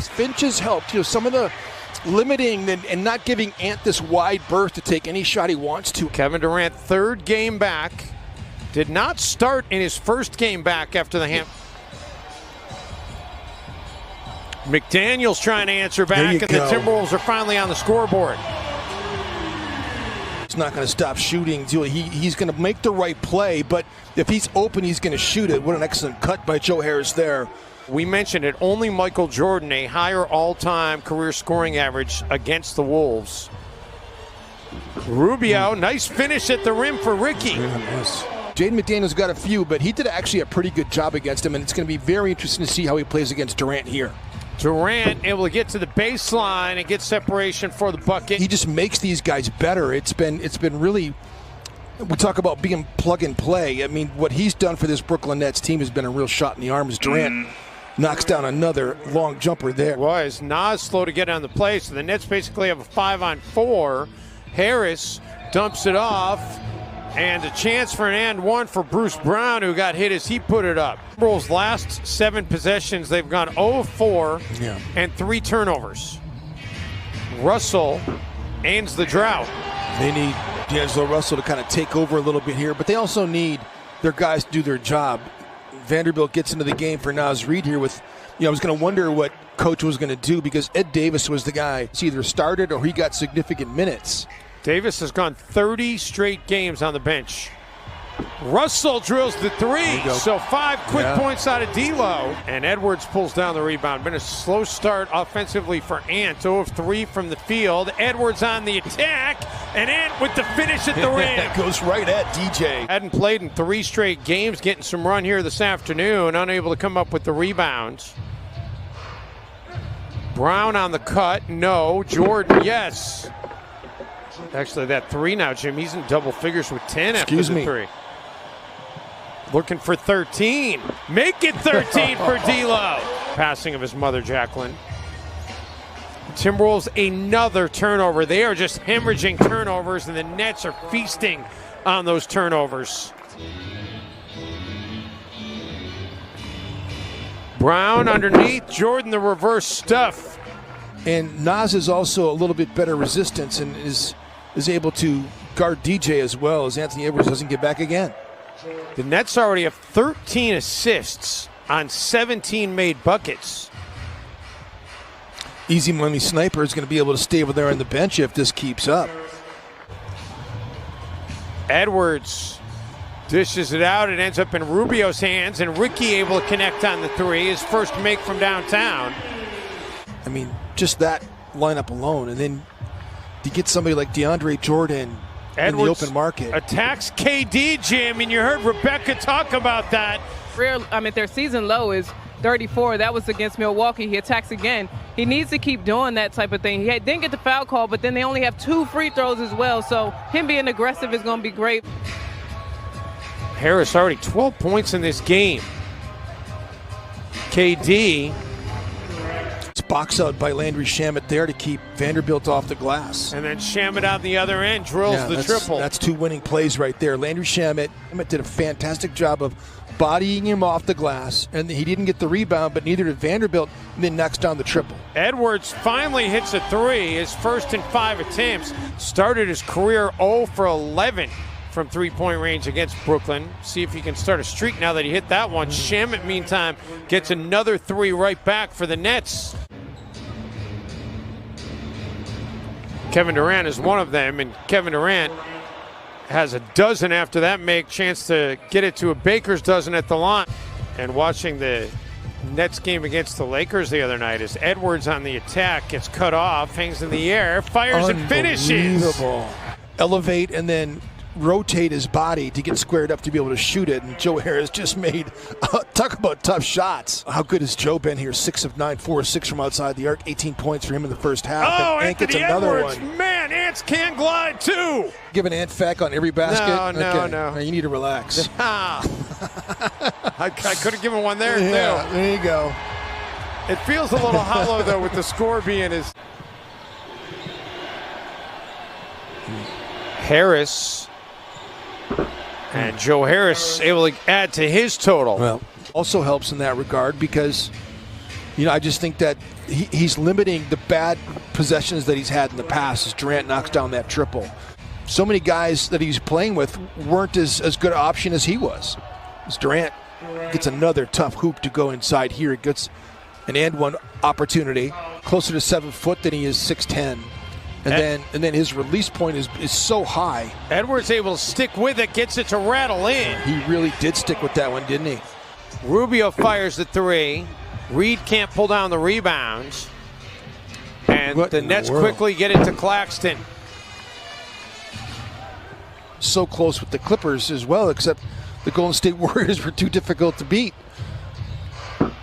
Finch has helped. Some of the limiting and not giving Ant this wide berth to take any shot he wants to. Kevin Durant, third game back. Did not start in his first game back after the ham. McDaniel's trying to answer back, and the Timberwolves are finally on the scoreboard. He's not going to stop shooting. He's going to make the right play, but if he's open, he's going to shoot it. What an excellent cut by Joe Harris there. We mentioned it, only Michael Jordan, a higher all-time career scoring average against the Wolves. Rubio, nice finish at the rim for Ricky. Yeah, nice. Jaden McDaniels got a few, but he did actually a pretty good job against him, and it's going to be very interesting to see how he plays against Durant here. Durant able to get to the baseline and get separation for the bucket. He just makes these guys better. It's been really, we talk about being plug and play. I mean, what he's done for this Brooklyn Nets team has been a real shot in the arms. Durant knocks down another long jumper there. Was Nas slow to get on the play, so the Nets basically have a 5-on-4. Harris dumps it off, and a chance for an and one for Bruce Brown, who got hit as he put it up. Timberwolves' last 7 possessions, they've gone 0-4 and 3 turnovers. Russell ends the drought. They need D'Angelo Russell to kind of take over a little bit here, but they also need their guys to do their job. Vanderbilt gets into the game for Naz Reid here with, I was going to wonder what coach was going to do, because Ed Davis was the guy who either started or he got significant minutes. Davis has gone 30 straight games on the bench. Russell drills the 3, so 5 quick points out of D'Lo. And Edwards pulls down the rebound. Been a slow start offensively for Ant. 0 of 3 from the field. Edwards on the attack, and Ant with the finish at the rim. Goes right at DJ. Hadn't played in 3 straight games, getting some run here this afternoon. Unable to come up with the rebounds. Brown on the cut, no. Jordan, yes. Actually, that 3 now, Jim. He's in double figures with 10 after the 3. Looking for 13. Make it 13 for D'Lo. Passing of his mother, Jacqueline. Timberwolves, another turnover. They are just hemorrhaging turnovers, and the Nets are feasting on those turnovers. Brown underneath. Jordan, the reverse stuff. And Nas is also a little bit better resistance and is able to guard DJ as well, as Anthony Edwards doesn't get back again. The Nets already have 13 assists on 17 made buckets. Easy money Sniper is going to be able to stay over there on the bench if this keeps up. Edwards dishes it out. It ends up in Rubio's hands, and Ricky able to connect on the 3. His first make from downtown. I mean, just that lineup alone, and then you get somebody like DeAndre Jordan Edwards in the open market. Attacks KD, Jim, and you heard Rebecca talk about that. Their season low is 34. That was against Milwaukee. He attacks again. He needs to keep doing that type of thing. He didn't get the foul call, but then they only have 2 free throws as well, so him being aggressive is going to be great. Harris already 12 points in this game. KD. Box out by Landry Shamet there to keep Vanderbilt off the glass. And then Shamet on the other end drills the triple. That's 2 winning plays right there. Landry Shamet did a fantastic job of bodying him off the glass, and he didn't get the rebound, but neither did Vanderbilt, and then knocks down the triple. Edwards finally hits a 3, his first in 5 attempts. Started his career 0 for 11 from 3-point range against Brooklyn. See if he can start a streak now that he hit that one. Shamet, meantime, gets another 3 right back for the Nets. Kevin Durant is one of them, and Kevin Durant has a dozen after that make. Chance to get it to a baker's dozen at the line. And watching the Nets game against the Lakers the other night, as Edwards on the attack gets cut off, hangs in the air, fires and finishes. Elevate and then rotate his body to get squared up to be able to shoot it, and Joe Harris just made talk about tough shots. How good has Joe been here? 6 of 9, 4 of 6 from outside the arc, 18 points for him in the first half. Oh, and Ant gets another Edwards, one. Man, Ants can glide too. Give an Ant fact on every basket. No. You need to relax. I could have given one there too. There you go. It feels a little hollow though with the score being his. Harris. And Joe Harris able to add to his total. Well, also helps in that regard because I just think that he's limiting the bad possessions that he's had in the past as Durant knocks down that triple. So many guys that he's playing with weren't as good an option as he was. As Durant gets another tough hoop to go inside here, it gets an and one opportunity, closer to 7 foot than he is 6'10". And then his release point is so high. Edwards able to stick with it, gets it to rattle in. He really did stick with that one, didn't he? Rubio fires the three. Reed can't pull down the rebounds. And the Nets quickly get it to Claxton. So close with the Clippers as well, except the Golden State Warriors were too difficult to beat.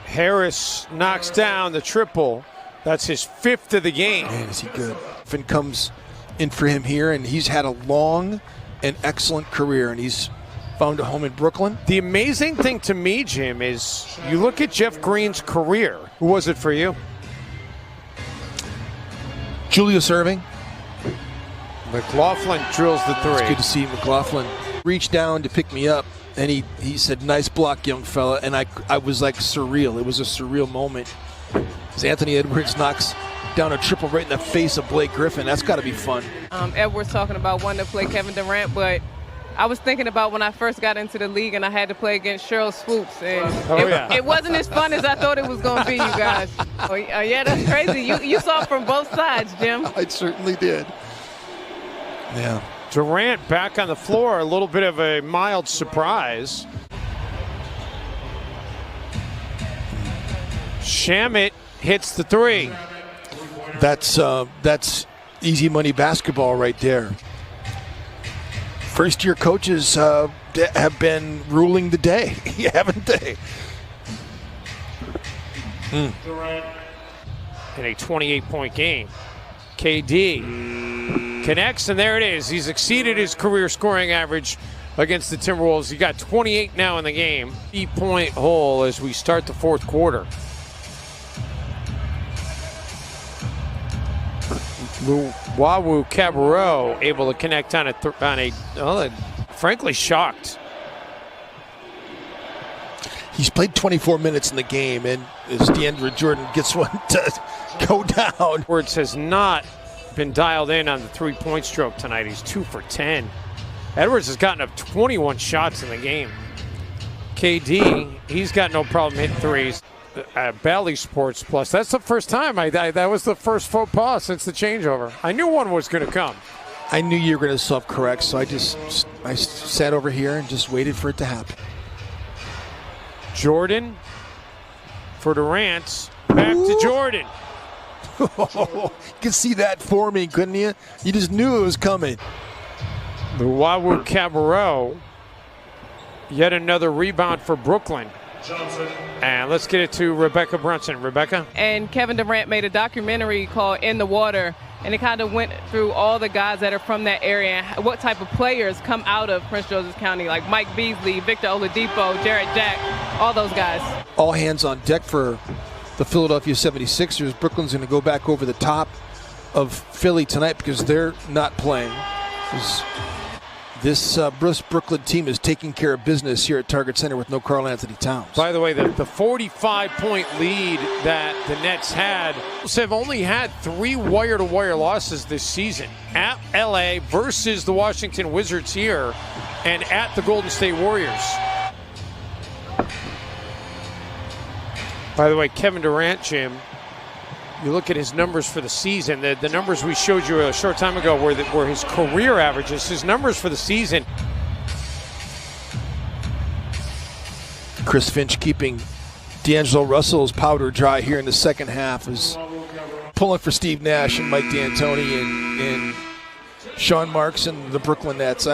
Harris knocks down the triple. That's his 5th of the game. Man, is he good. Finn comes in for him here, and he's had a long and excellent career, and he's found a home in Brooklyn. The amazing thing to me, Jim, is you look at Jeff Green's career. Who was it for you? Julius Erving. McLaughlin drills the three. It's good to see McLaughlin reach down to pick me up, and he said, "Nice block, young fella," and I was like surreal. It was a surreal moment as Anthony Edwards knocks down a triple right in the face of Blake Griffin. That's got to be fun. Edwards talking about wanting to play Kevin Durant, but I was thinking about when I first got into the league and I had to play against Cheryl Swoops, and it wasn't as fun as I thought it was going to be, you guys. Yeah, that's crazy. You saw it from both sides, Jim. I certainly did. Yeah. Durant back on the floor, a little bit of a mild surprise. Shamet hits the three. That's easy money basketball right there. First-year coaches have been ruling the day, haven't they? In a 28-point game, KD connects, and there it is. He's exceeded his career scoring average against the Timberwolves. He got 28 now in the game. 8-point hole as we start the fourth quarter. Wawu Cabarro able to connect on a frankly shocked. He's played 24 minutes in the game, and as DeAndre Jordan gets one to go down. Edwards has not been dialed in on the three-point stroke tonight. He's 2 for 10. Edwards has gotten up 21 shots in the game. KD, he's got no problem hitting threes. Bally Sports Plus. That's the first time. That was the first faux pas since the changeover. I knew one was going to come. I knew you were going to self-correct, so I sat over here and just waited for it to happen. Jordan for Durant. Back to Jordan. You could see that forming, couldn't you? You just knew it was coming. The Wawu Cabarro. Yet another rebound for Brooklyn. And let's get it to Rebecca Brunson. Rebecca? And Kevin Durant made a documentary called In the Water, and it kind of went through all the guys that are from that area and what type of players come out of Prince George's County, like Mike Beasley, Victor Oladipo, Jarrett Jack, all those guys. All hands on deck for the Philadelphia 76ers. Brooklyn's going to go back over the top of Philly tonight because they're not playing. This Brooklyn team is taking care of business here at Target Center with no Karl Anthony Towns. By the way, the 45-point lead that the Nets had, have only had 3 wire-to-wire losses this season. At LA versus the Washington Wizards here, and at the Golden State Warriors. By the way, Kevin Durant, Jim, you look at his numbers for the season, the numbers we showed you a short time ago were his career averages, his numbers for the season. Chris Finch keeping D'Angelo Russell's powder dry here in the second half, is pulling for Steve Nash and Mike D'Antoni and Sean Marks and the Brooklyn Nets.